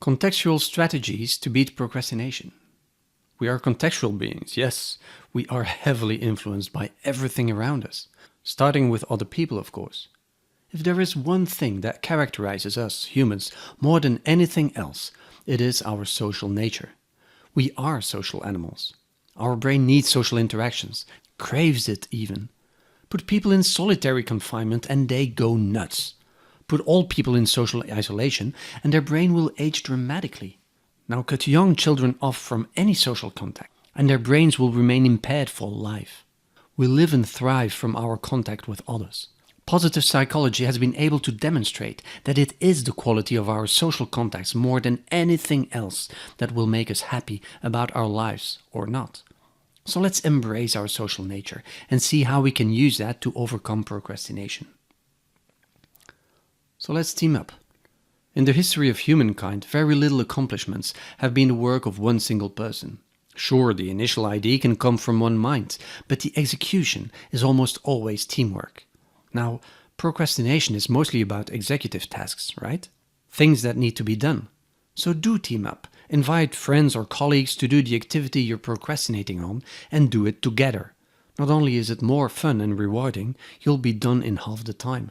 Contextual strategies to beat procrastination. We are contextual beings, yes. We are heavily influenced by everything around us, starting with other people, of course. If there is one thing that characterizes us, humans, more than anything else, it is our social nature. We are social animals. Our brain needs social interactions, craves it even. Put people in solitary confinement and they go nuts. Put all people in social isolation and their brain will age dramatically. Now cut young children off from any social contact and their brains will remain impaired for life. We live and thrive from our contact with others. Positive psychology has been able to demonstrate that it is the quality of our social contacts more than anything else that will make us happy about our lives or not. So let's embrace our social nature and see how we can use that to overcome procrastination. So let's team up. In the history of humankind, very little accomplishments have been the work of one single person. Sure, the initial idea can come from one mind, but the execution is almost always teamwork. Now, procrastination is mostly about executive tasks, right? Things that need to be done. So do team up. Invite friends or colleagues to do the activity you're procrastinating on and do it together. Not only is it more fun and rewarding, you'll be done in half the time.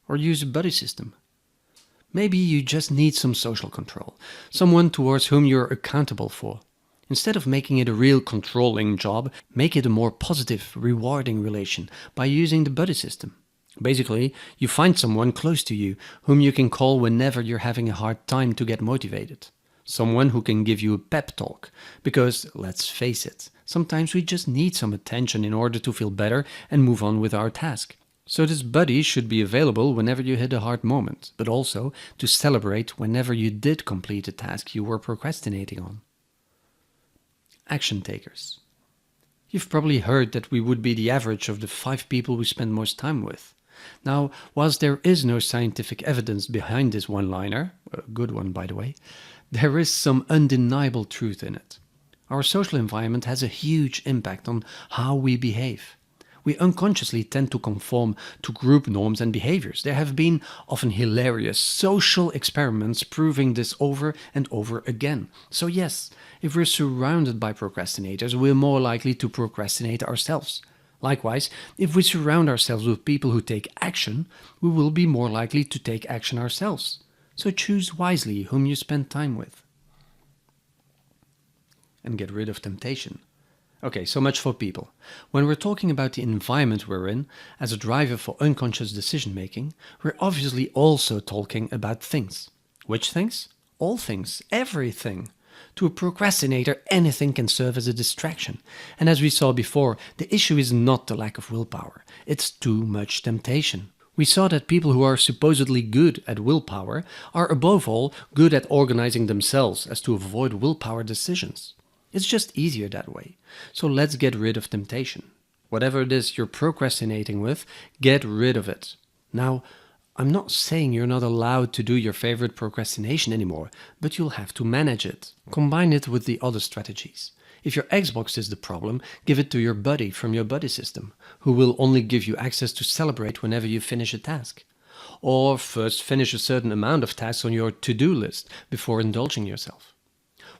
Or use a buddy system. Maybe you just need some social control, someone towards whom you're accountable for. Instead of making it a real controlling job, make it a more positive, rewarding relation by using the buddy system. Basically, you find someone close to you whom you can call whenever you're having a hard time to get motivated. Someone who can give you a pep talk. Because, let's face it, sometimes we just need some attention in order to feel better and move on with our task. So this buddy should be available whenever you hit a hard moment, but also to celebrate whenever you did complete a task you were procrastinating on. Action takers. You've probably heard that we would be the average of the 5 people we spend most time with. Now, whilst there is no scientific evidence behind this one-liner, a good one by the way, there is some undeniable truth in it. Our social environment has a huge impact on how we behave. We unconsciously tend to conform to group norms and behaviors. There have been often hilarious social experiments proving this over and over again. So yes, if we're surrounded by procrastinators, we're more likely to procrastinate ourselves. Likewise, if we surround ourselves with people who take action, we will be more likely to take action ourselves. So choose wisely whom you spend time with. And get rid of temptation. Okay, so much for people. When we're talking about the environment we're in, as a driver for unconscious decision making, we're obviously also talking about things. Which things? All things, everything. To a procrastinator, anything can serve as a distraction. And as we saw before, the issue is not the lack of willpower, it's too much temptation. We saw that people who are supposedly good at willpower are above all good at organizing themselves as to avoid willpower decisions. It's just easier that way. So let's get rid of temptation. Whatever it is you're procrastinating with, get rid of it. Now, I'm not saying you're not allowed to do your favorite procrastination anymore, but you'll have to manage it. Combine it with the other strategies. If your Xbox is the problem, give it to your buddy from your buddy system, who will only give you access to celebrate whenever you finish a task. Or first finish a certain amount of tasks on your to-do list before indulging yourself.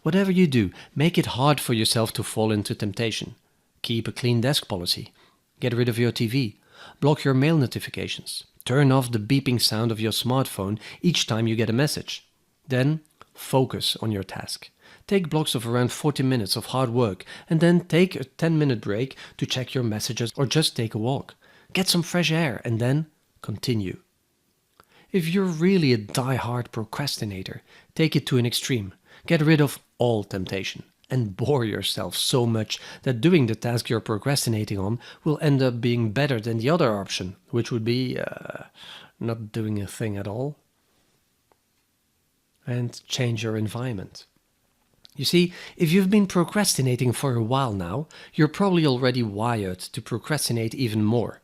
Whatever you do, make it hard for yourself to fall into temptation. Keep a clean desk policy. Get rid of your TV. Block your mail notifications. Turn off the beeping sound of your smartphone each time you get a message. Then, focus on your task. Take blocks of around 40 minutes of hard work and then take a 10-minute break to check your messages or just take a walk. Get some fresh air and then continue. If you're really a die-hard procrastinator, take it to an extreme. Get rid of all temptation and bore yourself so much that doing the task you're procrastinating on will end up being better than the other option, which would be not doing a thing at all. And change your environment. You see, if you've been procrastinating for a while now, you're probably already wired to procrastinate even more.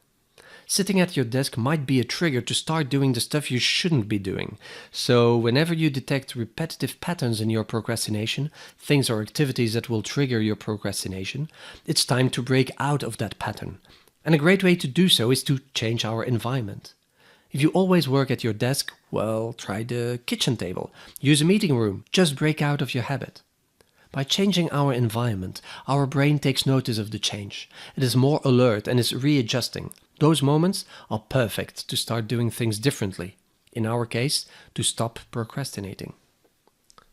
Sitting at your desk might be a trigger to start doing the stuff you shouldn't be doing. So whenever you detect repetitive patterns in your procrastination, things or activities that will trigger your procrastination, it's time to break out of that pattern. And a great way to do so is to change our environment. If you always work at your desk, well, try the kitchen table. Use a meeting room. Just break out of your habit. By changing our environment, our brain takes notice of the change. It is more alert and is readjusting. Those moments are perfect to start doing things differently. In our case, to stop procrastinating.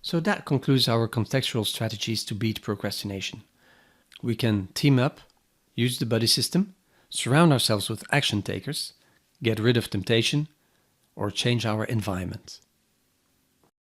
So that concludes our contextual strategies to beat procrastination. We can team up, use the buddy system, surround ourselves with action takers, get rid of temptation, or change our environment.